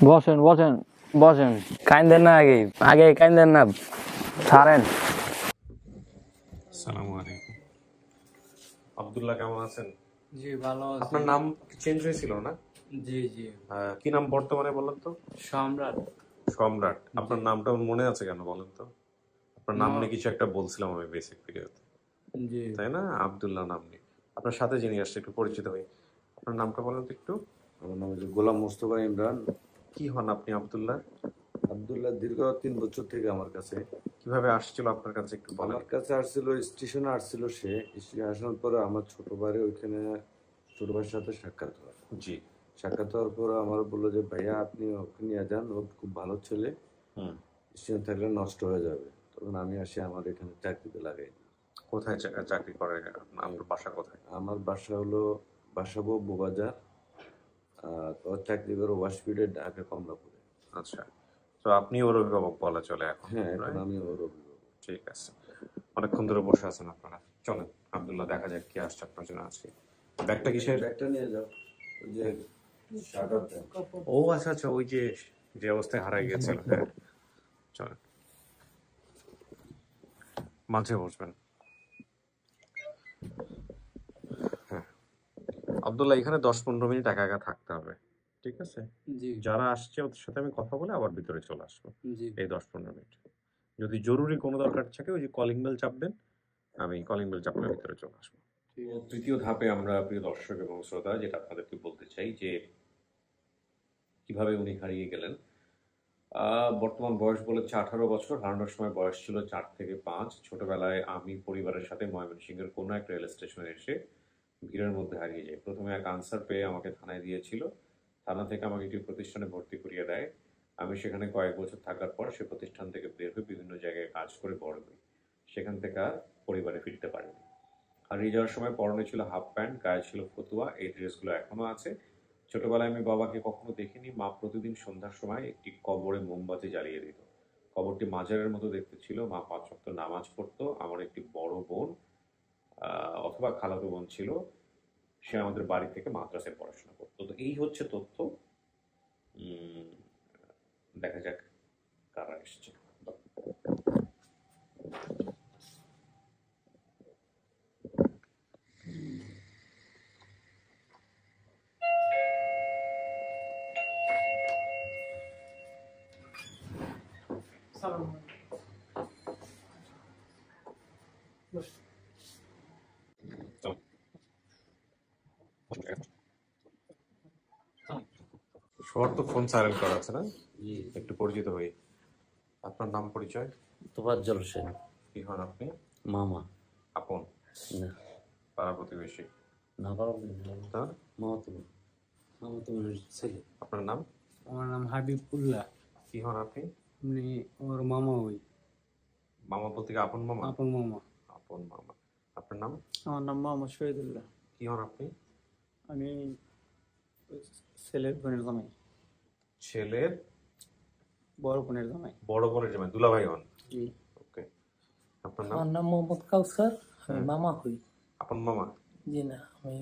বসেন বসেন বসেন, কাইন্দেন না, আগে আগে কাইন্দেন না, ছাড়েন। আসসালামু আলাইকুম। আব্দুল্লাহ কেমন আছেন? জি ভালো আছি। আপনার নাম চেঞ্জ হয়েছিল না? জি জি। কি নাম বর্তমানে বলেন তো? সম্রাট। সম্রাট। আপনার নামটা মনে আছে কেন বলেন তো? আপনার নাম নিয়ে কিছু একটা বলছিলাম আমি বেসিক ভিডিওতে, জি তাই না? আব্দুল্লাহ নাম নিয়ে আপনার সাথে যিনি আসছে একটু পরিচিত হই। আপনার নামটা বলেন তো একটু। আমার নাম হচ্ছে গোলাম মোস্তফা ইমরান। কি হন আপনি আব্দুল্লাহ? আব্দুল্লাহ দীর্ঘ 3 বছর থেকে আমার কাছে। কিভাবে আসছিল আপনার কাছে একটু বলেন। আমার কাছে আসছিল, স্টেশনে আসছিল। সে স্টেশনে আসার পরে আমার ছোট ভাই ওইখানে, ছোট ভাইয়ের সাথে সাক্ষাৎ হয়। জি। সাক্ষাৎ হওয়ার পরে আমার বললো যে ভাইয়া আপনি ওকে নিয়ে যান, ও খুব ভালো ছেলে, স্টেশনে থাকলে নষ্ট হয়ে যাবে। তখন আমি আসি আমার এখানে চাকরিতে লাগাই। কোথায় চাকরি করে? আপনার বাসা কোথায়? আমার বাসা হলো বাসাবো বউবাজার, ওর চাকরি করে ওয়াশফিডে ঢাকা কমলাপুরে। আচ্ছা, তো আপনি ওর অভিভাবক বলা চলে এখন? হ্যাঁ, এখন আমি ওর অভিভাবক। ঠিক আছে, অনেকক্ষণ ধরে বসে আছেন আপনারা, চলেন আব্দুল্লাহ দেখা যাক কি আসছে আপনার জন্য। আছে ব্যাগটা কিসের? ব্যাগটা নিয়ে যাও, ওই যে শাটারটা। ও আচ্ছা আচ্ছা, ওই যে যে অবস্থায় হারাই গিয়েছিল। হ্যাঁ চলেন, মাঝে বসবেন। হ্যাঁ আব্দুল্লাহ, এখানে 10-15 মিনিট একা একা থাকতে হবে, ঠিক আছে? যারা আসছে ওদের সাথে আমি কথা বলে আবার ভিতরে চলে আসবো এই 10-15 মিনিট। যদি জরুরি কোনো দরকার থাকে ওই যে কলিং বেল চাপবেন, আমি কলিং বেল চাপলে ভিতরে চলে আসবো। তৃতীয় ধাপে আমরা প্রিয় দর্শক এবং শ্রোতা যেটা আপনাদেরকে বলতে চাই যে কিভাবে উনি হারিয়ে গেলেন। বর্তমান বয়স বলেছে 18 বছর, হারানোর সময় বয়স ছিল 4 থেকে 5। ছোটবেলায় আমি পরিবারের সাথে ময়মনসিংহের কোনো এক রেল স্টেশনে এসে ভিড়ের মধ্যে হারিয়ে যাই। প্রথমে এক আনসার পেয়ে আমাকে থানায় দিয়েছিল, থানা থেকে আমাকে একটি প্রতিষ্ঠানে ভর্তি করিয়ে দেয়। আমি সেখানে কয়েক বছর থাকার পর সে প্রতিষ্ঠান থেকে বের হয়ে বিভিন্ন জায়গায় কাজ করে বড় হই। সেখান থেকে আর পরিবারে ফিরতে পারিনি। হারিয়ে যাওয়ার সময় পরনে ছিল হাফ প্যান্ট, গায়ে ছিল ফতুয়া। এই ড্রেসগুলো এখনো আছে। ছোটবেলায় আমি বাবাকে কখনো দেখিনি। মা প্রতিদিন সন্ধ্যার সময় একটি কবরে মোমবাতি জ্বালিয়ে দিত। কবরটি মাজারের মতো দেখতে ছিল। মা 5 ওয়াক্ত নামাজ পড়তো। আমার একটি বড় বোন অথবা খালাতো বোন ছিল, সে আমাদের বাড়ি থেকে মাদ্রাসায় পড়াশোনা করতো। তো এই হচ্ছে তথ্য। দেখা যাক কারা এসছে। সবার তো ফোন সাইলেন্ট করা আছে না? একটু পরিচিত হই। আপনার নাম পরিচয়? তোফাজ্জল হোসেন। কি হন আপনি? মামা। আপন না, পাড়া প্রতিবেশী? না মামাতো ছেলে। আপনার নাম? আমার নাম হাবিবুল্লাহ। কি হন আপনি? আপনি ওর মামা হই। মামা বলতে কি আপন মামা? আপন মামা। আপন মামা। আপনার নাম? আমার নাম মোহাম্মদ শহীদুল্লাহ। কি হন আপনি? আমি ছেলের বোনের জামাই। ছেলের বড় বোনের জামাই। বড় বোনের জামাই, দুলাভাই হন? জি। ওকে। আপনার নাম? আমার নাম মোহাম্মদ কাউসার, আমি মামা হই। আপন মামা? জি না, আমি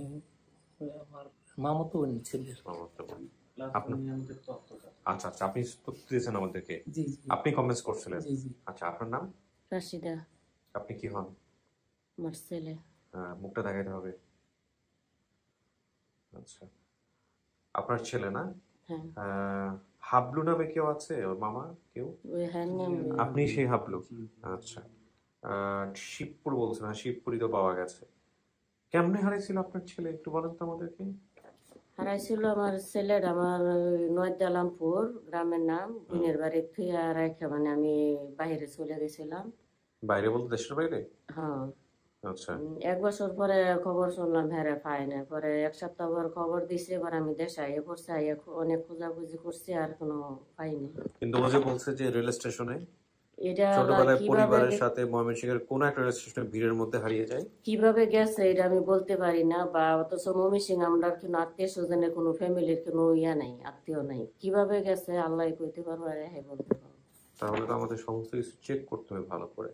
আমার মামাতো বোন ছেলের। আচ্ছা আচ্ছা, আপনি তথ্য দিয়েছেন আমাদেরকে। জি জি। আপনি কমেন্টস করছিলেন? জি জি। আচ্ছা, আপনার নাম? রাশিদা। আপনি কি হন? আমার ছেলে। মুখটা দেখাতে হবে। আচ্ছা, আপনার ছেলে না? হ্যাঁ। হাবলু নামে কেউ আছে ওর মামা? কেউ? ওই হ্যাঁ নাম। আপনি সেই হাবলু? আচ্ছা। শিবপুর বলছেন? হ্যাঁ, শিবপুরই তো পাওয়া গেছে। কেমনে হারিয়েছিল আপনার ছেলে একটু বলেন তো আমাদেরকে। হারাইছিল আমার ছেলের, আমার নয়দালামপুর গ্রামের নাম, বোনের বাড়ির থুইয়া রাখা, মানে আমি বাইরে চলে গেছিলাম। বাইরে বলতে দেশের বাইরে? হ্যাঁ। আচ্ছা। 1 বছর পরে খবর শুনলাম হ্যাঁ পাই না। পরে 1 সপ্তাহ পর খবর দিছে, এবার আমি দেশে আইয়ে পড়ছি, আইয়ে অনেক খোঁজাখুঁজি করছি, আর কোনো পাইনি। কিন্তু ও যে বলছে যে রেল স্টেশনে এটা ছোটবেলায় কিভাবে পরিবারের সাথে ময়মনসিংহের কোন একটা রেল স্টেশনে ভিড়ের মধ্যে হারিয়ে যায়। কিভাবে গেছে এটা আমি বলতে পারি না, বা অথচ ময়মনসিং আমরা কোনো আত্মীয় স্বজনের কোনো ফ্যামিলির কোনো ইয়া নাই, আত্মীয় নাই। কিভাবে গেছে আল্লাহ কইতে পারবো, আর হ্যাঁ বলতে পারবো। তাহলে তো আমাদের সমস্ত কিছু চেক করতে হবে ভালো করে।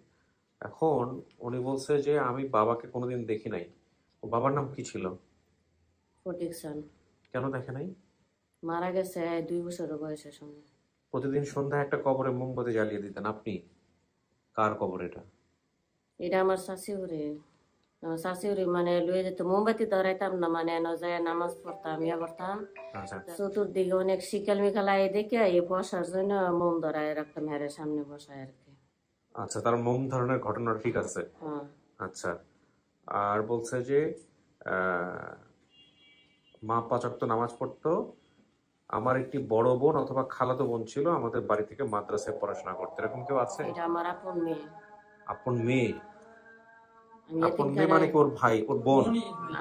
এখন উনি বলছে যে আমি বাবাকে কোনোদিন দেখি নাই, ও বাবার নাম কি ছিল? প্রোটেকশন। কেন দেখে নাই? মারা গেছে 2 বছর বয়সের সময়। প্রতিদিন সন্ধ্যায় একটা কবরে মোমবাতি জ্বালিয়ে দিতেন আপনি। কার কবর এটা? এটা আমার শাশুড়ি। আমার শাশুড়ি মানে লয়ে যেত, মোমবাতি ধরাইতাম না, মানে যায় নামাজ পড়তাম, ইয়া করতাম, আচ্ছা চতুর্দিকে অনেক শিকাল মিকাল আই দেখে এই বসার জন্য মোম ধরায় রাখতাম, হেরের সামনে বসায় আর কি। আচ্ছা, তার মোম ধরনের ঘটনা ঠিক আছে। হ্যাঁ। আচ্ছা, আর বলছে যে আহ, মা 5 ওয়াক্ত নামাজ পড়তো। আমার একটি বড় বোন অথবা খালাতো বোন ছিল, আমাদের বাড়ি থেকে মাদ্রাসায় পড়াশোনা করতে। এরকম কেউ আছে? এটা আমার আপন মেয়ে। আপন মেয়ে? আমি আপন মেয়ে এতিমখানায়। মানে কি ওর ভাই, ওর বোন?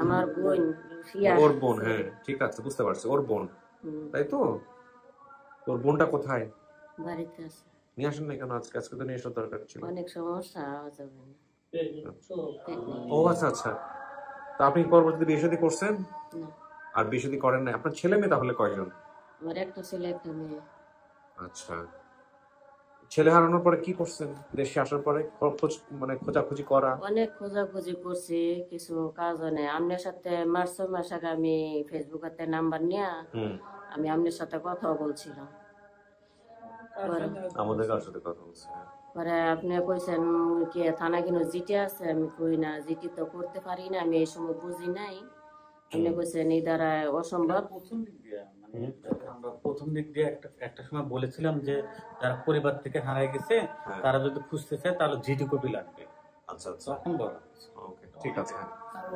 আমার বোন ফিয়া। ওর বোন, হ্যাঁ ঠিক আছে, বুঝতে পারছি, ওর বোন, তাই তো? তোর বোনটা কোথায়? বাড়িতে আছে। নিয়ে আসেন না কেন আজকে? আজকে তো নিয়ে আসার দরকার ছিল। অনেক সমস্যা হওয়া যাবে না। ও আচ্ছা আচ্ছা, তা আপনি পরবর্তীতে বিয়ে শাদী করছেন? না, আর বিয়ে শাদী করেন না? আপনার ছেলে মেয়ে তাহলে কয়জন? আমার একটা ছেলে একটা মেয়ে। আচ্ছা, ছেলে হারানোর পরে কি করছেন? দেশে আসার পরে মানে খোঁজাখুঁজি করা? অনেক খোঁজাখুঁজি করছি, কিছু কাজ নেই। আপনার সাথে মার্চ মাস আগে আমি ফেসবুকেতে নাম্বার নিয়ে আমি আপনার সাথে কথাও বলছিলাম। আমাদের কার সাথে কথা বলছে? পরে আপনি কইছেন কি থানা কিনো জিটি আছে, আমি কই না, জিটি তো করতে পারি না, আমি এই সময় বুঝি নাই। আপনি কইছেন এই দ্বারা অসম্ভব। আমরা প্রথম দিক দিয়ে একটা সময় বলেছিলাম যে যারা পরিবার থেকে হারায় গেছে তারা যদি খুঁজতে চায় তাহলে জিডি কপি লাগবে। আচ্ছা আচ্ছা, তখন বলা ওকে ঠিক আছে।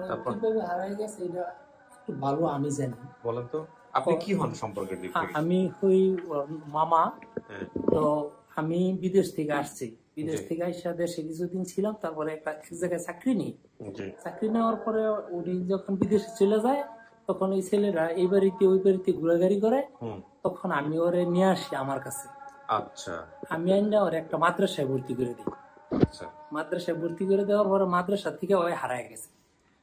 তারপর কিভাবে হারাই গেছে এটা একটু ভালো আমি জানি। বলেন তো, আপনি কি হন সম্পর্কের দিক থেকে? আমি হই ওর মামা। হ্যাঁ। তো আমি বিদেশ থেকে আসছি, বিদেশ থেকে আইসা দেশে কিছুদিন ছিলাম, তারপরে এক জায়গায় চাকরি নিই। চাকরি নেওয়ার পরে উনি যখন বিদেশে চলে যায় তখন ওই ছেলেরা এই বাড়িতে ওই বাড়িতে ঘোরাঘুরি করে, তখন আমি ওরে নিয়ে আসি আমার কাছে। আচ্ছা, আমি আইনা ওরে একটা মাদ্রাসায় ভর্তি করে দিই। আচ্ছা, মাদ্রাসায় ভর্তি করে দেওয়ার পরে মাদ্রাসা থেকে ওই হারায় গেছে।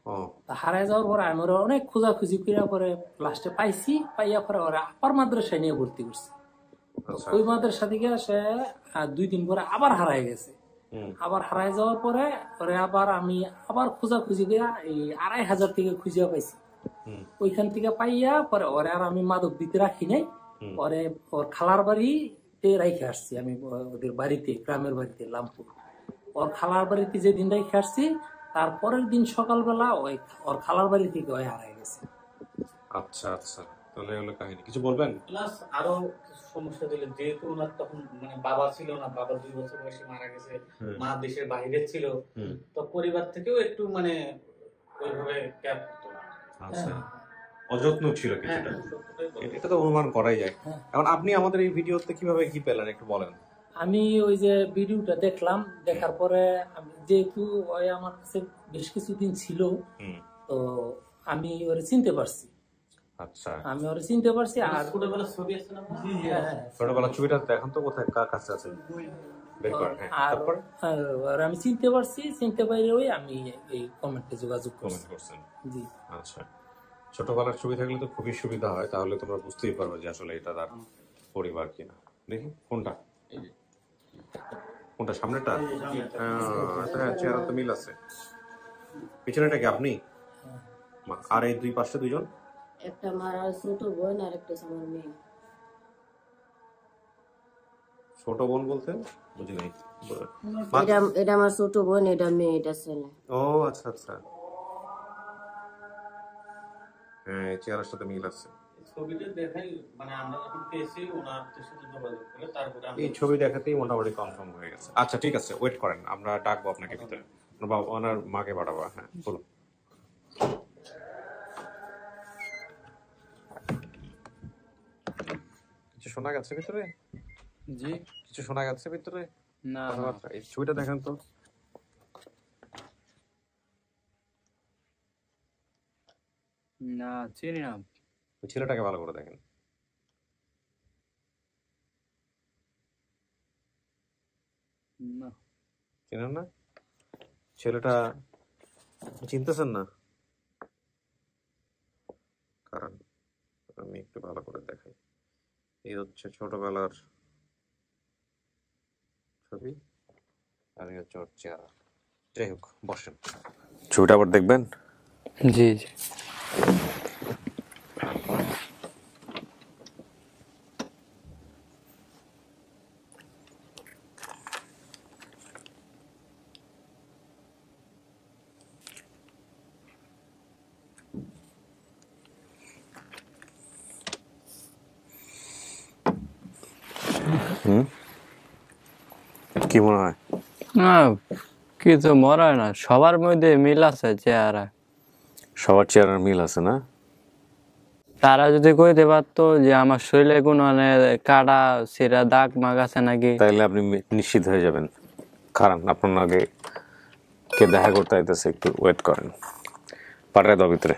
ও হারায় যাওয়ার পরে আমি ওরা অনেক খোঁজাখুঁজি করে পরে লাস্টে পাইছি, পাইয়া পরে ওরা আবার মাদ্রাসায় নিয়ে ভর্তি করছি। আচ্ছা, ওই মাদ্রাসা থেকে সে 2 দিন পরে আবার হারায় গেছে। আবার হারায় যাওয়ার পরে ওরে আবার আমি আবার খোঁজাখুঁজি করে এই 2500 থেকে খুঁজিয়া পাইছি। ওইখান থেকে পাইয়া পরে ওরে আর আমি মাদক দিতে রাখি নাই, পরে ওর খালার বাড়িতে রাইখে আসছি আমি, ওদের বাড়িতে, গ্রামের বাড়িতে লামপুর। ওর খালার বাড়িতে যেদিন রাইখে আসছি তারপরের দিন সকালবেলা ওই ওর খালার বাড়ি থেকে ওই হারায় গেছে। আচ্ছা আচ্ছা, তাহলে হলো কাহিনী। কিছু বলবেন? প্লাস আরো কিছু সমস্যা ছিল, যেহেতু ওনার তখন মানে বাবা ছিল না, বাবা 2 বছর বয়সে মারা গেছে, মা দেশের বাইরে ছিল, তো পরিবার থেকেও একটু মানে ওইভাবে কেয়ার করতো না। আচ্ছা, অযত্ন ছিল কিছুটা, এটা তো অনুমান করাই যায়। এখন আপনি আমাদের এই ভিডিওতে কিভাবে কি পেলেন একটু বলেন। আমি ওই যে ভিডিওটা দেখলাম, দেখার পরে আমি যেহেতু ওই আমার কাছে বেশ কিছুদিন ছিল, তো আমি ওরে চিনতে পারছি। আচ্ছা, আমি ওরে চিনতে পারছি। আর ছোটবেলার ছবি আছে না? ছোটবেলার ছবিটা দেখেন তো, কোথায় কার কাছে আছে, বের করেন। হ্যাঁ, তারপর আর আমি চিনতে পারছি, চিনতে পারি ওই আমি এই কমেন্টে যোগাযোগ কমেন্ট করছেন। জি। আচ্ছা, ছোটবেলার ছবি থাকলে তো খুবই সুবিধা হয়, তাহলে তোমরা বুঝতেই পারবে যে আসলে এটা তার পরিবার কিনা। দেখি কোনটা, কোনটা সামনেটা? হ্যাঁ, চেহারা তো মিল আছে। পিছনেটা কি আপনি? আর এই 2 পাশে 2 জন? একটা মারা ছোট বোন আর একটা আমার মেয়ে। ছোট বোন বলতে বুঝি নাই। এটা আমার ছোট বোন, এটা মেয়ে, এটা ছেলে। ও আচ্ছা আচ্ছা, হ্যাঁ চেহারার সাথে মিল আছে। ছবিটা দেখাই মানে আমরা যখন পেয়েছি ওনার সাথে যোগাযোগ করে তারপরে এই ছবি দেখাতেই মোটামুটি কনফার্ম হয়ে গেছে। আচ্ছা ঠিক আছে, ওয়েট করেন, আমরা ডাকবো আপনাকে ভিতরে, ওনার মাকে পাঠাবো। হ্যাঁ বলুন। কিছু শোনা গেছে ভিতরে? জি, কিছু শোনা গেছে ভিতরে? না এই ছবিটা দেখেন তো। না, চিনি না। ওই ছেলেটাকে ভালো করে দেখেন। না, চেনেন না? ছেলেটা চিনতেছেন না? কারণ আমি একটু ভালো করে দেখাই। এই হচ্ছে ছোটবেলার ছবি, আর এই হচ্ছে ওর চেহারা। যাই হোক, বসেন, ছবিটা আবার দেখবেন। জি জি। কি মনে হয়? না, কিছু মনে হয় না, সবার মধ্যে মিল আছে চেহারা। সবার চেহারার মিল আছে না? তারা যদি কইতে পারতো যে আমার শরীরে কোনো কাটা ছিঁড়া দাগ মাগ আছে নাকি, তাইলে আপনি নিশ্চিত হয়ে যাবেন। কারণ আপনার আগে কে দেখা করতে আইতেছে, একটু ওয়েট করেন। পাঠায় দাও ভিতরে।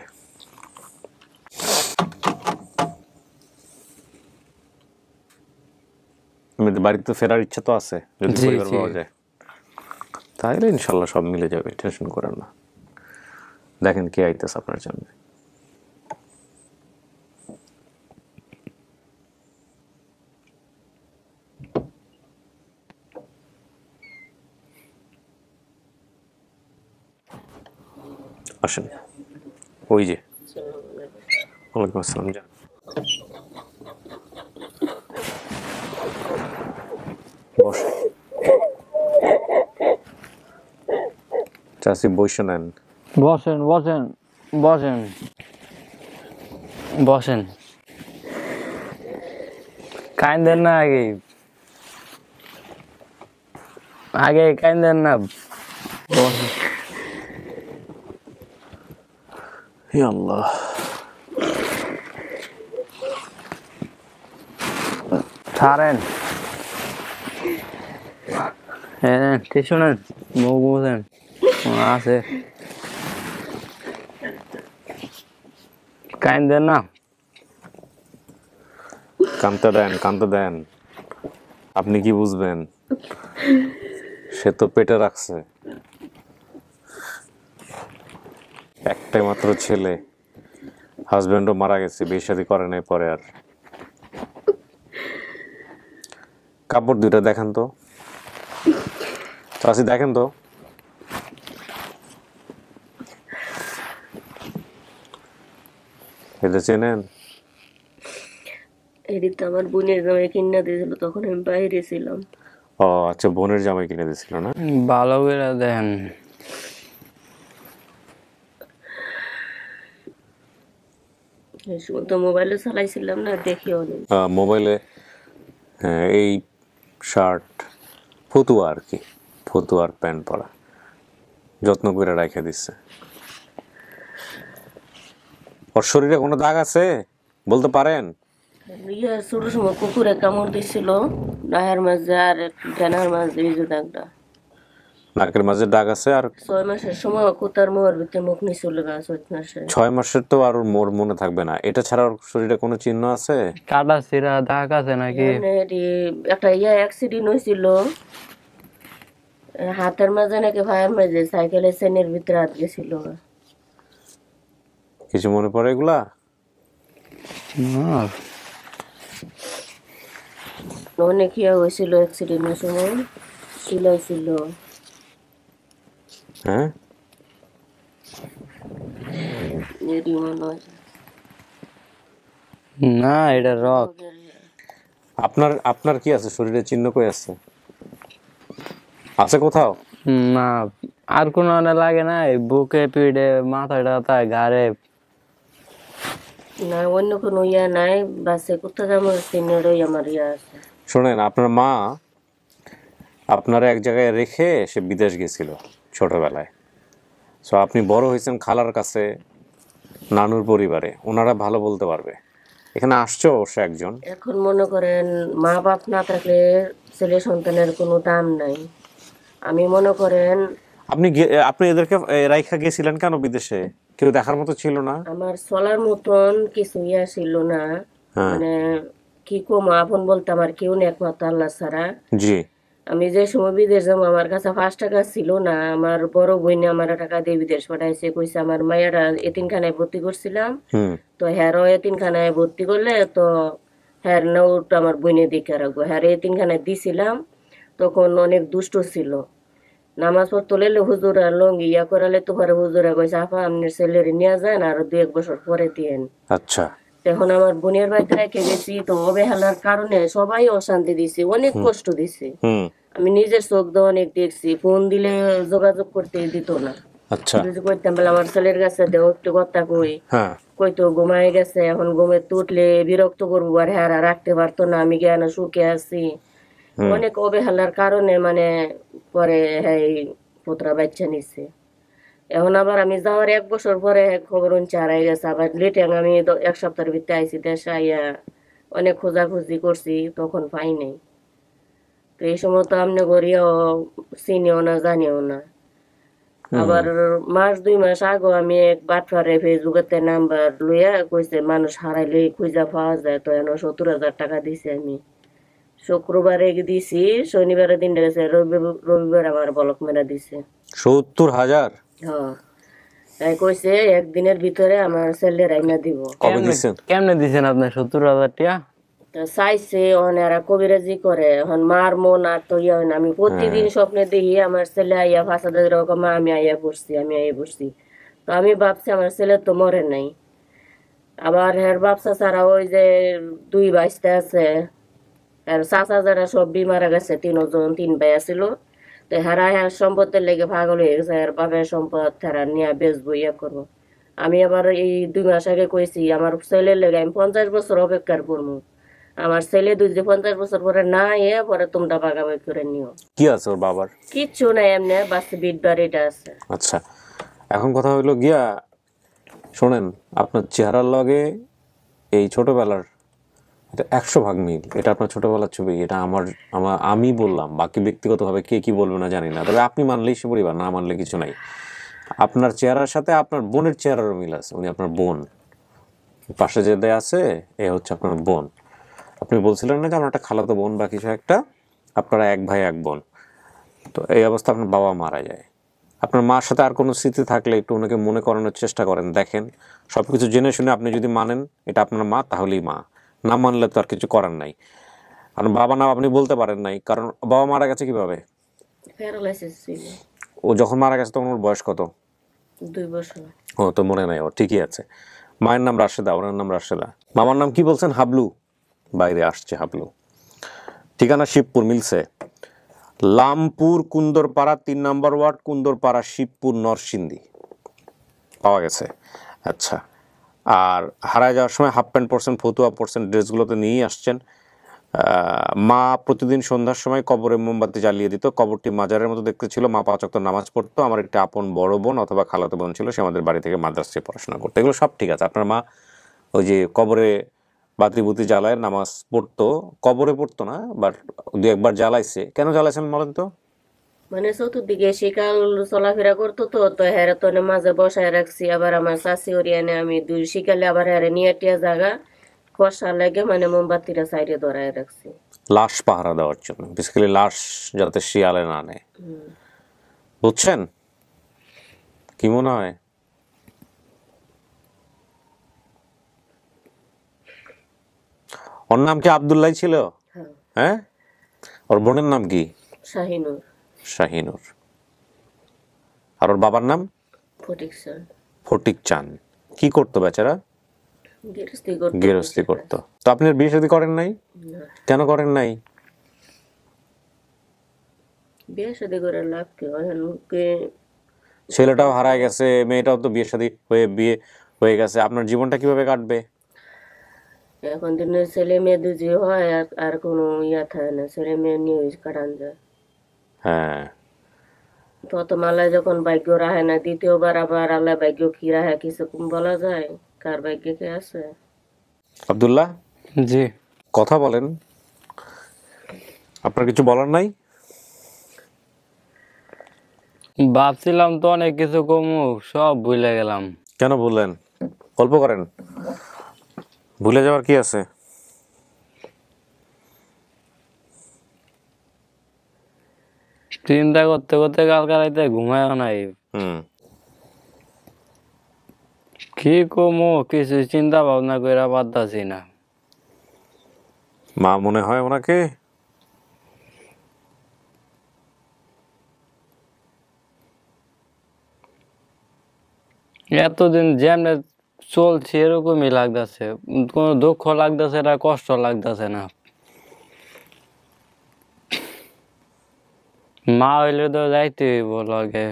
বাড়িতে ফেরার ইচ্ছা তো আছে, যদি জি, পরিবার জি। পাওয়া যায় তাহলে ইনশাল্লাহ সব মিলে যাবে, টেনশন করেন না। দেখেন কে আইতেছে আপনার জন্য। আসেন, ওই যে। ওয়ালাইকুম আসসালাম। যান, বসে। চাষি বসে নেন। বসেন বসেন বসেন বসেন, কাইন্দেন না, আগে আগে কাইন্দেন না, বসেন। হে আল্লাহ, ছাড়েন, টিসু নেন, মুখ মুছেন, আছে, কাইন্দেন না। কানতে দেন, কানতে দেন। আপনি কি বুঝবেন? সে তো পেটে রাখছে, একটাই মাত্র ছেলে, হাজবেন্ডও মারা গেছে, বিয়ে শাদী করে নাই পরে। আর কাপড় দুইটা দেখেন তো, চাষি দেখেন তো। এটা চেনেন? এদিক তো আমার বোনের জামাই কিনা দিয়েছিল, তখন আমি বাইরে ছিলাম। ও আচ্ছা, বোনের জামাই কিনে দিছিল না? ভালো করে দেন। এই সময় তো মোবাইলে চালাইছিলাম না, দেখিও নি। মোবাইলে, হ্যাঁ, এই শার্ট ফতুয়া আর কি, ফতুয়ার প্যান্ট পরা, যত্ন করে রাখা দিচ্ছে। ওর শরীরে কোনো দাগ আছে বলতে পারেন? ছোট সময় কুকুরে কামড় দিছিল নাহের মাঝে, আর ডানার মাঝে, এই যে দাগটা। নাকের মাঝে দাগ আছে। আর 6 মাসের সময় কোতার মোয়ার ভিতরে মুখ নিচুল গেছে 6 মাসে। 6 মাসের তো আর মোর মনে থাকবে না। এটা ছাড়া ওর শরীরে কোনো চিহ্ন আছে? কাটা ছিঁড়া দাগ আছে নাকি? একটা অ্যাক্সিডেন্ট হয়েছিল হাতের মাঝে নাকি ভাইয়ের মাঝে, সাইকেলের চেনের ভিতরে হাত গেছিল। কিছু মনে পড়ে এগুলা? না, অনেক ইয়ে হয়েছিল অ্যাক্সিডেন্টের সময়, সিলাইছিল। হ্যাঁ, এরই মনে হয়। না, এটা রক। আপনার আপনার কি আছে শরীরে? চিহ্ন কই আছে? আছে কোথাও? না, আর কোনো লাগে না, এই বুকে পিঠে মাথায় টাথায় ঘাড়ে। না, অন্য কোনো ইয়া নাই, বাসে কোথাও আমার সিনেরই আমার ইয়া আছে। শোনেন, আপনার মা আপনার এক জায়গায় রেখে সে বিদেশ গেছিল ছোটবেলায়। সো আপনি বড় হয়েছেন খালার কাছে, নানুর পরিবারে, ওনারা ভালো বলতে পারবে। এখানে আসছো অবশ্য একজন। এখন মনে করেন মা বাপ না থাকলে ছেলে সন্তানের কোনো দাম নাই। আমি মনে করেন আপনি এদেরকে রাইখা গেছিলেন কেন বিদেশে? কেউ দেখার মতো ছিল না? আমার চলার মতন কিছু ইয়া ছিল না। হ্যাঁ, মানে কি কম, আপন বলতে আমার কেউ নেই একমাত্র আল্লাহ ছাড়া। জি। আমি যে সময় বিদেশ যাবো আমার কাছে 5 টাকা ছিল না। আমার বড় বোন আমার টাকা দিয়ে বিদেশ পাঠাইছে, কইছে আমার মায়েরা এতিমখানায় ভর্তি করছিলাম, হুম, তো হ্যারও এতিমখানায় ভর্তি করলে তো হ্যার নোট আমার বোনে দেখে রাখবো। হ্যার এতিমখানায় দিছিলাম, তখন অনেক দুষ্ট ছিল, নামাজ পড়তে লেলে হুজুর আর লঙ্গি ইয়া করালে তোমার হুজুরা কইছে আপা আপনার ছেলের নিয়ে যান আর 2-1 বছর পরে দিয়েন। আচ্ছা এখন আমার বোনের বাড়িতে রেখে গেছি তো অবহেলার কারণে সবাই অশান্তি দিছে, অনেক কষ্ট দিছে। আমি নিজের চোখ দিয়ে অনেক দেখছি, ফোন দিলে যোগাযোগ করতে দিত না। আচ্ছা যদি কইতাম বলে আমার ছেলের কাছে দেও একটু কথা কই, হ্যাঁ কইতো ঘুমায় গেছে, এখন ঘুমে তুটলে বিরক্ত করবো আর হ্যাঁ রাখতে পারতো না, আমি জ্ঞান সুখে আছি। অনেক অবহেলার কারণে মানে পরে হ্যাঁ পুত্রা বাচ্চা নিছে। এখন আবার আমি যাওয়ার 1 বছর পরে খবর হারাই গেছে, আবার লেটে আমি 1 সপ্তাহের ভিতরে আইসি দেশে আইয়া অনেক খোঁজাখুঁজি করছি, তখন পাই নাই। তো এই সময় তো আমনে করিও চিনিও না জানিও না। আবার মাস 2 মাস আগে আমি এক বাটফারে ফেসবুকেতে নাম্বার লইয়া কইছে মানুষ হারাইলে খুঁজা পাওয়া যায়, তো এনে 70,000 টাকা দিছি আমি। শুক্রবারে দিছি, শনিবারে দিন গেছে, রবিবার আমার বলক মেরা দিছে। 70,000 হ্যাঁ তাই কইছে একদিনের ভিতরে আমার ছেলে রাইনা দিব। কবে দিছেন? কেমনে দিছেন আপনার 70,000 টাকা? তা চাইছে ওনারা কবিরাজি করে, এখন মার মন আর তো ইয়া হয় না। আমি প্রতিদিন স্বপ্নে দেখি আমার ছেলে আইয়া ফাঁসাদের রকম আমি আইয়া পড়ছি। তো আমি ভাবছি আমার ছেলে তো মরে নাই। আবার হের বাপসা ছাড়া ওই যে 2 বাইশটা আছে, আর চাচা যারা সব মারা গেছে, 3 ভাই আছিল। তো হেরা হ্যার সম্পদের লেগে পাগল হয়ে গেছে, আর বাপের সম্পদ হেরা নিয়ে বেচবো ইয়া করবো। আমি আবার এই 2 মাস আগে কইছি আমার ছেলের লেগে আমি 50 বছর অপেক্ষা করবো। আমার ছেলে 50 বছর পরে না পরে তোমরা বাগাবাগি করে নিও। কি আছে ওর বাবার? কিচ্ছু নাই, এমনি বাচ্চা বিট বাড়িটা আছে। আচ্ছা এখন কথা হইলো গিয়া, শোনেন আপনার চেহারার লগে এই ছোটবেলার এটা 100 ভাগ মিল। এটা আপনার ছোটবেলার ছবি, এটা আমি বললাম, বাকি ব্যক্তিগতভাবে কে কি বলবে না জানি না, তবে আপনি মানলেই সে পরিবার, না মানলে কিছু নাই। আপনার চেহারার সাথে আপনার বোনের চেহারারও মিল আছে, উনি আপনার বোন। পাশে যে দেয়া আছে এ হচ্ছে আপনার বোন। আপনি বলছিলেন না যে আমার একটা খালাতো বোন বা কিছু একটা, আপনারা 1 ভাই 1 বোন। তো এই অবস্থা আপনার বাবা মারা যায়। আপনার মার সাথে আর কোনো স্মৃতি থাকলে একটু ওনাকে মনে করানোর চেষ্টা করেন, দেখেন সব কিছু জেনে শুনে আপনি যদি মানেন এটা আপনার মা, তাহলেই মা, না মানলে তো আর কিছু করার নাই। আর বাবা নাম আপনি বলতে পারেন নাই, কারণ বাবা মারা গেছে কিভাবে? প্যারালাইসিস ছিল। ও যখন মারা গেছে তখন ওর বয়স কত? 2 বছর। ও তো মনে নাই, ও ঠিকই আছে। মায়ের নাম রাশেদা, ওনার নাম রাশেদা। মামার নাম কি বলছেন? হাবলু। বাইরে আসছে হাবলু। ঠিকানা শিবপুর, মিলছে। লামপুর কুন্দরপাড়া 3 নম্বর ওয়ার্ড, কুন্দরপাড়া, শিবপুর, নরসিংদী। পাওয়া গেছে। আচ্ছা, আর হারায় যাওয়ার সময় হাফ প্যান্ট পরছেন, ফতুয়া পরছেন, ড্রেসগুলোতে নিয়েই আসছেন। মা প্রতিদিন সন্ধ্যার সময় কবরে মোমবাতি জ্বালিয়ে দিত। কবরটি মাজারের মতো দেখতে ছিল। মা 5 ওয়াক্ত নামাজ পড়তো। আমার একটি আপন বড় বোন অথবা খালাতো বোন ছিল, সে আমাদের বাড়ি থেকে মাদ্রাসায় পড়াশোনা করতো। এগুলো সব ঠিক আছে। আপনার মা ওই যে কবরে বাতি বুতি জ্বালায় নামাজ পড়তো, কবরে পড়তো না, বাট 2-1 বার জ্বালাইছে। কেন জ্বালাইছেন বলেন তো? মানে চতুর্দিকে শিকাল চলাফেরা করতো, তো হেরে তো মাঝে বসায় রাখছি। আবার আমার শাশি ওরিয়ানে আমি 2 শিকালে আবার হেরে নিয়ে টিয়া জায়গা ফসা লাগে, মানে মোমবাতিটা সাইডে ধরায় রাখছি। লাশ পাহারা দেওয়ার জন্য, বেসিক্যালি লাশ যাতে শিয়ালে না নেয়। বুঝছেন? কি মনে হয়? ওর নাম কি আব্দুল্লাহ ছিল? হ্যাঁ। ওর বোনের নাম কি? শাহিনুর। শাহিনুর। আর ওর বাবার নাম? ফটিক চান। কি করতো বেচারা? গেরস্তি করতো। তো আপনি বিয়ে শাদী করেন নাই? কেন করেন নাই? বিয়ে শাদী করে লাভ কি? ছেলেটাও হারায় গেছে, মেয়েটাও তো বিয়ে শাদী হয়ে গেছে। আপনার জীবনটা কিভাবে কাটবে? এখন দিনের ছেলে মেয়ে দুজি হয়, আর কোনো ইয়া থাকে না, ছেলে মেয়ে নিয়ে কাটান যায়। হ্যাঁ, তত মালায় যখন ভাগ্য রাহে না, দ্বিতীয়বার আবার আল্লাহ ভাগ্য কি রাহে কিছু বলা যায়? কার ভাগ্যে কে আছে? আব্দুল্লাহ জি, কথা বলেন, আপনার কিছু বলার নাই? ভাবছিলাম তো অনেক কিছু কমু, সব ভুলে গেলাম। কেন বললেন? গল্প করেন। ভুলে যাওয়ার কি আছে? চিন্তা করতে করতে কালকে রাতে ঘুমায়ও নাই। কি কমু, কিছু চিন্তা ভাবনা করে পারতাছি না। মা মনে হয় ওনাকে? এতদিন যেমনে চলছে এরকমই লাগতেছে, কোনো দুঃখ লাগতেছে না, কষ্ট লাগতেছে না। মা হইলে তো যাইতে হইব লগে।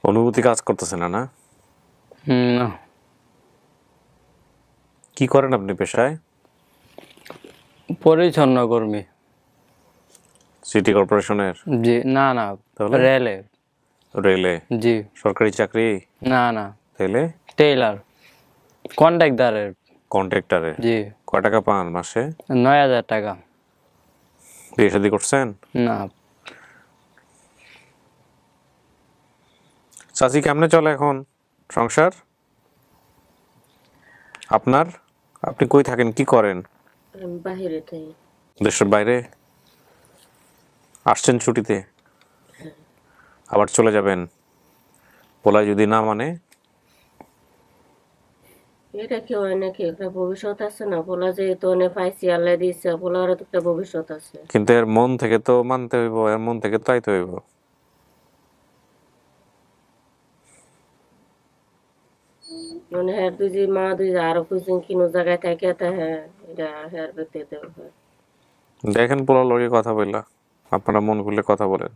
অনুভূতি কাজ করতেছে না, না? না। কি করেন আপনি পেশায়? পরিচ্ছন্ন কর্মী। সিটি কর্পোরেশনের? জি না না, তাহলে? রেলে। রেলে? জি। সরকারি চাকরি? না না, তাহলে? টেইলার, কন্ট্রাক্টরের। কন্ট্রাক্টরে? জি। কয় টাকা পান মাসে? 9,000 টাকা। বিয়ে শাদী করছেন? না। চাচি কেমনে চলে এখন সংসার আপনার? আপনি কই থাকেন, কি করেন? আমি বাহিরে থাকি। দেশের বাইরে? আসছেন ছুটিতে, আবার চলে যাবেন? পোলা যদি না মানে? এটা কি হয় নাকি, একটা ভবিষ্যৎ আছে না, বলা যেহেতু অনেক পাইছি আল্লাহ দিচ্ছে, বলারও তো একটা ভবিষ্যৎ আছে। কিন্তু এর মন থেকে তো মানতে হইব, এর মন থেকে তাইতে হইব। মানে হ্যাঁ তুই যে মা তুই যে আরো খুঁজছেন কিনো জায়গায় থাকে তা হ্যাঁ এটা হ্যাঁ দিতে হবে। দেখেন পোলা লগে কথা বললা, আপনারা মন খুলে কথা বলেন।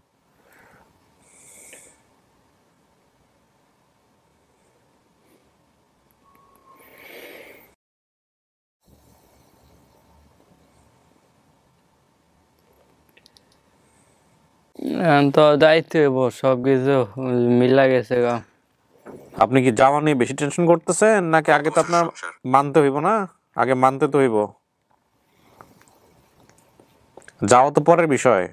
এখন তো যাইতে হইব, সবকিছু মিলা গেছে গা। আপনি কি যাওয়া নিয়ে বেশি টেনশন করতেছেন, নাকি আগে তো আপনার মানতে হইব না? আগে মানতে তো হইব, যাওয়া তো পরের বিষয়।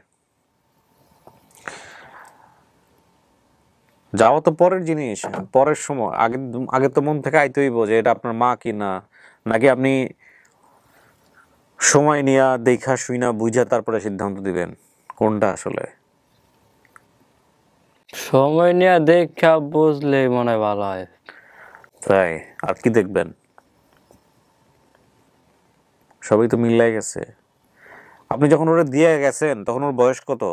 যাওয়া তো পরের জিনিস, পরের সময়। আগে আগে তো মন থেকে আইতে হইব যে এটা আপনার মা কি না, নাকি আপনি সময় নিয়া দেখা শুইনা বুঝা তারপরে সিদ্ধান্ত দিবেন, কোনটা আসলে? সময় নিয়ে দেখা বুঝলে মনে হয় ভালো হয়। তাই? আর কি দেখবেন? সবই তো মিলাই গেছে। আপনি যখন ওরা দিয়ে গেছেন তখন ওর বয়স কত?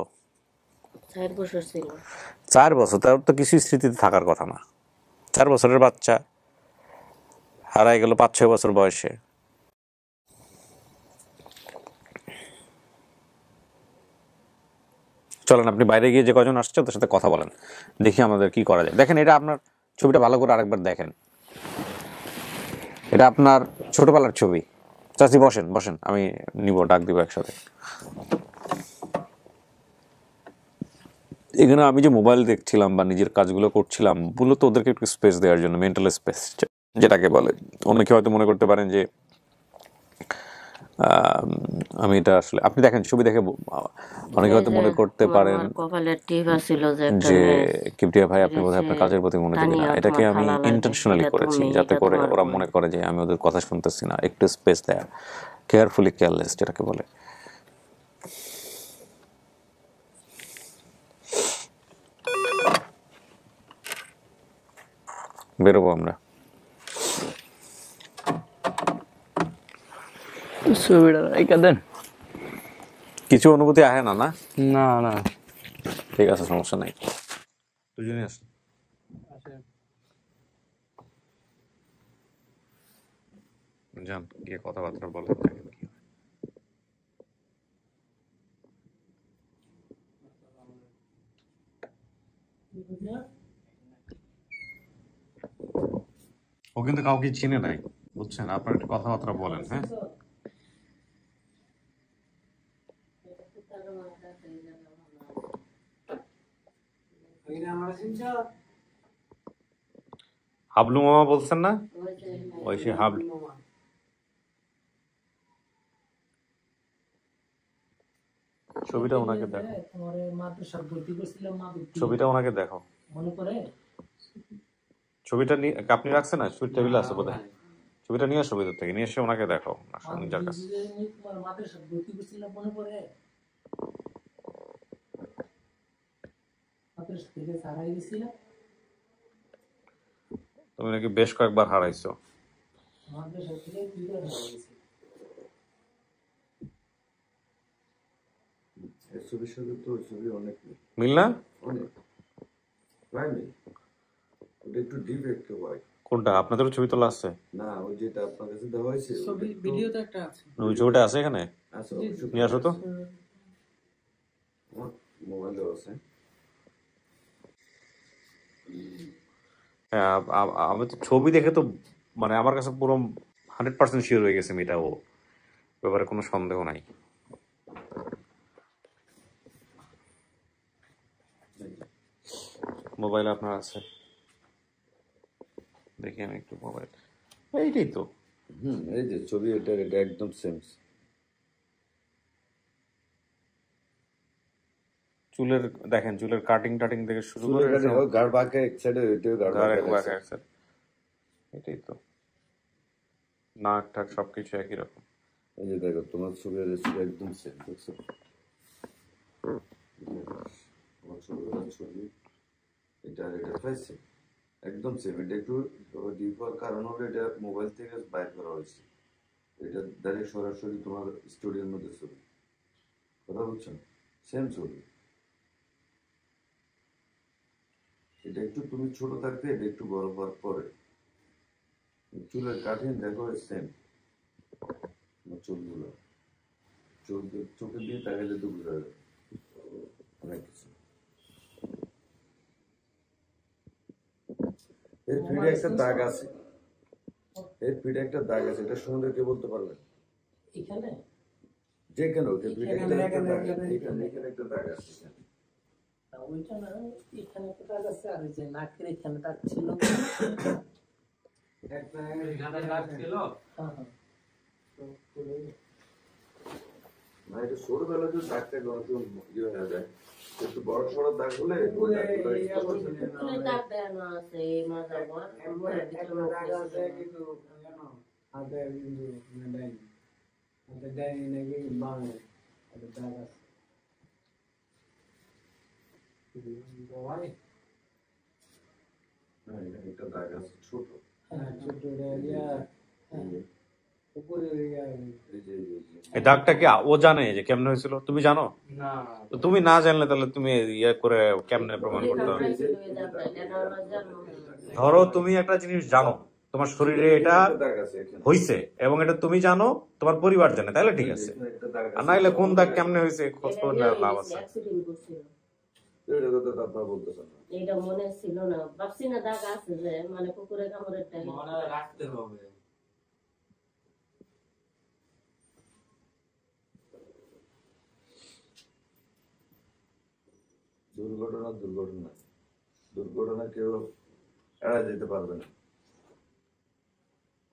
4 বছর ছিল। 4 বছর? তার তো কিছু স্মৃতিতে থাকার কথা না। 4 বছরের বাচ্চা হারাই গেল 5-6 বছর বয়সে। চলেন আপনি বাইরে গিয়ে যে কজন আসছে ওদের সাথে কথা বলেন, দেখি আমাদের কি করা যায়। দেখেন এটা আপনার ছবিটা ভালো করে আরেকবার দেখেন। এটা আপনার ছোটবেলার ছবি। চাচি বসেন বসেন, আমি নিব, ডাক দিব একসাথে। এখানে আমি যে মোবাইল দেখছিলাম বা নিজের কাজগুলো করছিলাম, মূলত ওদেরকে একটু স্পেস দেওয়ার জন্য, মেন্টাল স্পেস যেটাকে বলে। অনেকে হয়তো মনে করতে পারেন যে আমি এটা আসলে, আপনি দেখেন ছবি দেখে অনেকে হয়তো মনে করতে পারেন কপালের টিপ আছিল যে কিপটিয়া ভাই আপনি বোধহয় আপনার কাজের প্রতি মনোযোগী না। এটাকে আমি ইন্টেনশনালি করেছি যাতে করে ওরা মনে করে যে আমি ওদের কথা শুনতেছি না। একটু স্পেস দেয়া, কেয়ারফুলি কেয়ারলেস যেটাকে বলে। বেরোবো আমরা। ছবিটা রেখে দেন। কিছু অনুভূতি আহে না? না না না, ঠিক আছে, সমস্যা নাই। দুজনে আসেন। যান গিয়ে কথাবার্তা বলেন, দেখেন কি হয়। ও কিন্তু কাউকে চিনে নাই, বুঝছেন? আপনার একটু কথাবার্তা বলেন। হ্যাঁ, হাবলু মামা বলছেন না? ওই সে হাবলু। ছবিটা ওনাকে দেখো, ছবিটা ওনাকে দেখো। ছবিটা নিয়ে আপনি রাখছেন না, ছবির টেবিলে আছে বোধহয়। ছবিটা নিয়ে আসো ভিতর থেকে, নিয়ে এসে ওনাকে দেখো নিজের কাছে। তুমি নাকি বেশ কয়েকবার হারাইছো। মাদ্রাসা থেকে 2বার হারা গেছে। এর ছবির সাথে তো ওই ছবি অনেক মিল। মিল না? অনেক প্রায় মিল। ওটা একটু ডিফেক্ট হয়। কোনটা? আপনাদেরও ছবি তোলা আছে? না, ওই যেটা আপনার কাছে দেওয়া হয়েছে ছবি ভিডিও তো একটা আছে। ওই ছবিটা আছে এখানে? আছে, নিয়ে আসো তো। মোবাইলে আছে। হ্যাঁ, আমি তো ছবি দেখে তো মানে আমার কাছে পুরো 100% শিওর হয়ে গেছে মেয়েটা ও, ব্যাপারে কোনো সন্দেহ নাই। মোবাইল আপনার আছে? দেখি আমি একটু মোবাইল। এইটাই তো। এই যে ছবি, এটা একদম সেম। চুলের দেখেন, চুলের কাটিং টাটিং থেকে শুরু করে গাড় বাঁকা এক সাইডে, ওইটাও গাড় বাঁকা। এটাই তো। নাক টাক সবকিছু একই রকম। এই যে দেখো, তোমার ছবি আর এই ছবি একদম সেম, দেখছো? তোমার ছবি এটা আর এটা প্রায় সেম, একদম সেম। এটা একটু ডিপ হওয়ার কারণ হলো এটা মোবাইল থেকে বাইর করা হয়েছে। এটা ডাইরেক্ট সরাসরি তোমার স্টুডিওর মধ্যে ছবি, কথা বুঝছো? সেম ছবি। এটা একটু তুমি ছোট থাকতে, এটা একটু বড় হওয়ার পরে চুলের কাঠিন দেখো সেম। চুলগুলো চোখে দিয়ে তাকালে তো বোঝা যাবে অনেক কিছু। এর পিঠে একটা দাগ আছে, এর পিঠে একটা দাগ আছে, এটা সম্বন্ধে কে বলতে পারবেন? এখানে যেখানে ওকে পিঠে একটা দাগ আছে, এখানে একটা দাগ আছে। ওইটা না, এখানে একটা দাগ আছে, আর এই যে নাকের এখানে দাগ ছিল। একটা এখানে দাগ ছিল। হ্যাঁ হ্যাঁ। না, এটা ছোটবেলাতে দাগটা ইয়ে হয়ে যায়, একটু বড় সড়ো দাগ হলে দাগ দেওয়ানো আছে এই মাথা বড় দাগ আছে, কিন্তু হাতে কিন্তু দেয়নি, হাতে দেয়নি নাকি বাংলা দাগ আছে। একটা দাগ আছে ছোট। হ্যাঁ, ছোট এই দাগটা কি ও জানে যে কেমনে হয়েছিল? তুমি জানো? না, তো তুমি না জানলে তাহলে তুমি ইয়ে করে কেমনে প্রমাণ করতে হবে? ধরো তুমি একটা জিনিস জানো, তোমার শরীরে এটা হইছে এবং এটা তুমি জানো, তোমার পরিবার জানে, তাহলে ঠিক আছে। আর নাইলে কোন দাগ কেমনে হয়েছে খোঁজ খবর নেওয়ার লাভ আছে? এটা মনে ছিল না, ভাবছি না দাগ আছে, যে মানে কুকুরে কামড়ের টাইম মনে রাখতে হবে। দুর্ঘটনা কেউ এড়ায় যেতে পারবে না,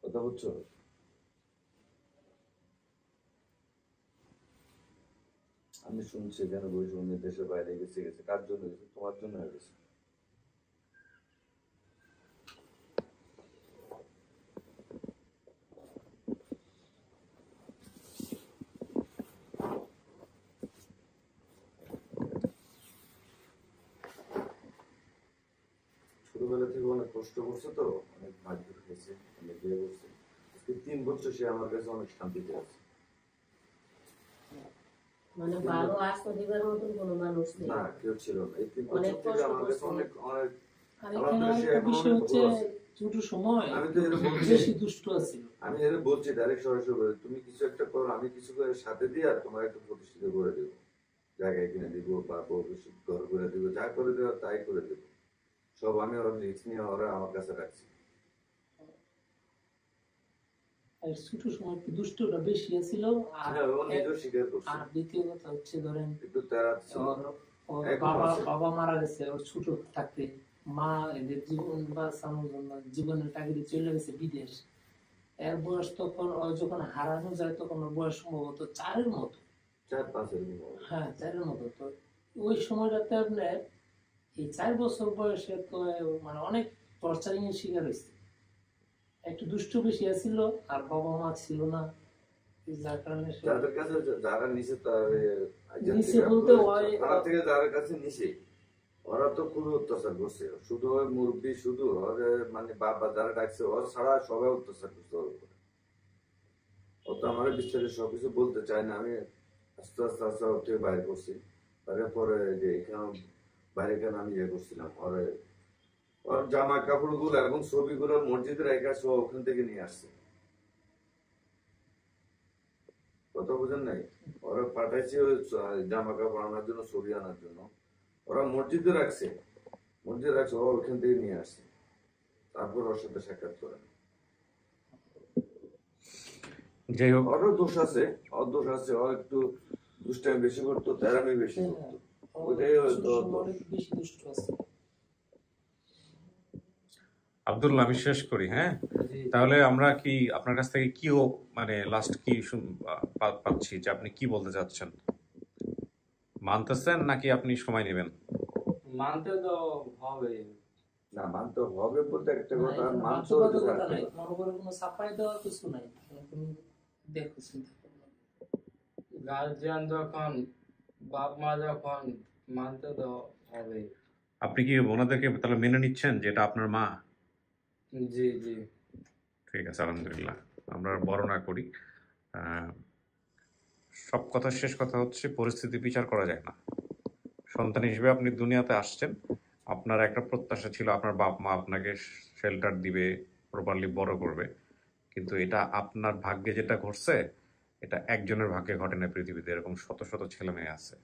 কথা বুঝছো? আমি শুনছি এখানে বসে উনি দেশের বাইরে গেছে, কার জন্য গেছে? তোমার জন্য গেছে। ছোটবেলা থেকে অনেক কষ্ট করছে, তো অনেক ভাগ্য খেয়েছে, অনেক বিয়ে করছে। আজকে 3 বছর সে আমার কাছে অনেক শান্তিতে আছে। মানে ভালো আশ্রয় দিবার মতন কোনো মানুষ নেই, না, কেউ ছিল না। এই 3 বছর থেকে আমার কাছে অনেক অনেক ছোট সময় আমি তো এটা বলছি, বেশি দুষ্ট আছিল। আমি এটা বলছি ডাইরেক্ট সরাসরি, তুমি কিছু একটা করো, আমি কিছু করে সাথে দিয়ে আর তোমার একটা প্রতিষ্ঠিত করে দেবো, জায়গায় কিনে দিব বা ঘর করে দিব, যা করে দেবো তাই করে দেবো। সব আমি ওরা রিস্ক নিয়ে ওরা আমার কাছে রাখছি। আর ছোট সময় একটু দুষ্টটা বেশি ছিল। আর দ্বিতীয় কথা হচ্ছে, ধরেন বাবা মারা গেছে ওর ছোট থাকতে, মা এদের জীবন বাঁচানোর জন্য জীবনের তাগিদে চলে গেছে বিদেশ। এর বয়স তখন যখন হারানো যায়, তখন ওর বয়স সম্ভবত 4-এর মতো, 4-5-এর। হ্যাঁ 4-এর মতো। তো ওই সময়টাতে আপনার এই 4 বছর বয়সে তো মানে অনেক টর্চারিং এর শিকার হয়েছে। একটু দুষ্ট বেশি ছিল, আর বাবা মা ছিল না, যার কারণে যাদের কাছে যারা নিচে নিচে বলতে তার থেকে যাদের কাছে নিচে, ওরা তো খুবই অত্যাচার করছে। শুধু ওই মুরব্বী, শুধু মানে বাবা যারা ডাকছে ওরা ছাড়া সবাই অত্যাচার করছে ওর উপর। ও তো আমার বিস্তারিত সবকিছু বলতে চায় না, আমি আস্তে আস্তে আস্তে ওর থেকে বাইরে করছি। তারপরে যে এখানে বাইরে কেন আমি ইয়ে করছিলাম, ওর জামা কাপড়গুলো এবং ছবিগুলো মসজিদে রেখে আসে, ওখান থেকে নিয়ে আসছে। কথা বুঝেন নাই? ওরা পাঠাইছে ওই জামা কাপড় আনার জন্য, ছবি আনার জন্য। ওরা মসজিদে রাখছে, ও ওখান থেকে নিয়ে আসছে, তারপর ওর সাথে সাক্ষাৎ করে। যাই হোক, ওরও দোষ আছে, ও একটু দুষ্টামি বেশি করতো, তেরামি বেশি করতো, ওইটাই হয়তো ওর দোষ। অনেক বেশি দুষ্ট আছে। আব্দুল্লাহ, আমি শেষ করি। হ্যাঁ, তাহলে আমরা কি আপনার কাছ থেকে কি মানে লাস্ট কি পাচ্ছি যে আপনি কি বলতে চাচ্ছেন? মানতেছেন নাকি আপনি সময় নেবেন? মানতে তো হবে। না, মানতে হবে বলতে একটা কথা, না, মানতে বাস্তবতা হতে কথা থাকতে নাই, হবে। তোমার উপরে কোনো চাপাই দেওয়া কিছু নাই, তুমি দেখো চিন্তা করো। গার্জিয়ান যখন, বাপ মা যখন, মানতে তো হবে। আপনি কি ওনাদেরকে তাহলে মেনে নিচ্ছেন যে এটা আপনার মা? জি জি। ঠিক আছে, আলহামদুলিল্লাহ। আমরা বড় না করি। সব কথা শেষ কথা হচ্ছে, পরিস্থিতি বিচার করা যায় না। সন্তান হিসেবে আপনি দুনিয়াতে আসছেন, আপনার একটা প্রত্যাশা ছিল আপনার বাপ মা আপনাকে শেল্টার দিবে, প্রপারলি বড় করবে। কিন্তু এটা আপনার ভাগ্যে যেটা ঘটছে, এটা একজনের ভাগ্যে ঘটে না, পৃথিবীতে এরকম শত শত ছেলে মেয়ে আছে।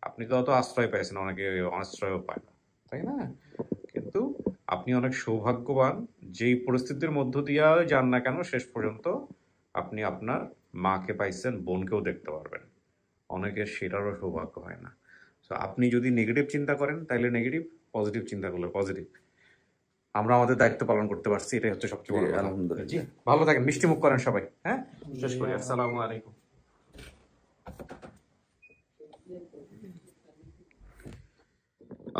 আপনি তো অত আশ্রয় পাইছেন, অনেকে আশ্রয়ও পায় না, তাই না? কিন্তু আপনি অনেক সৌভাগ্যবান, যেই পরিস্থিতির মধ্য দিয়ে যান না কেন, শেষ পর্যন্ত আপনি আপনার মাকে পাইছেন, বোনকেও দেখতে পারবেন। অনেকের সেটারও সৌভাগ্য হয় না। তো আপনি যদি নেগেটিভ চিন্তা করেন তাহলে নেগেটিভ, পজিটিভ চিন্তা করলে পজিটিভ। আমরা আমাদের দায়িত্ব পালন করতে পারছি, এটাই হচ্ছে সবচেয়ে বড় কথা। আলহামদুলিল্লাহ। জি, ভালো থাকেন, মিষ্টি মুখ করেন সবাই। হ্যাঁ, শেষ করি। আসসালামু আলাইকুম।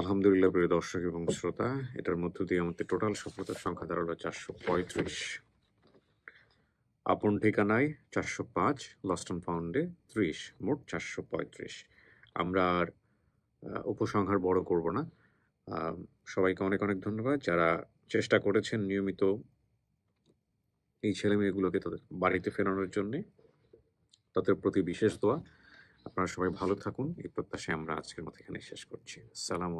আলহামদুলিল্লাহ, প্রিয় দর্শক এবং শ্রোতা, এটার মধ্য দিয়ে আমাদের টোটাল সফলতার সংখ্যা দাঁড়ালো 435। আপন ঠিকানায় 405, লস্ট অ্যান্ড ফাউন্ডে 30, মোট 435। আমরা আর উপসংহার বড় করব না। সবাইকে অনেক অনেক ধন্যবাদ যারা চেষ্টা করেছেন নিয়মিত এই ছেলে মেয়েগুলোকে তাদের বাড়িতে ফেরানোর জন্যে। তাদের প্রতি বিশেষ দোয়া। আপনারা সবাই ভালো থাকুন, এই প্রত্যাশায় আমরা আজকের মতো এখানে শেষ করছি। আসসালামু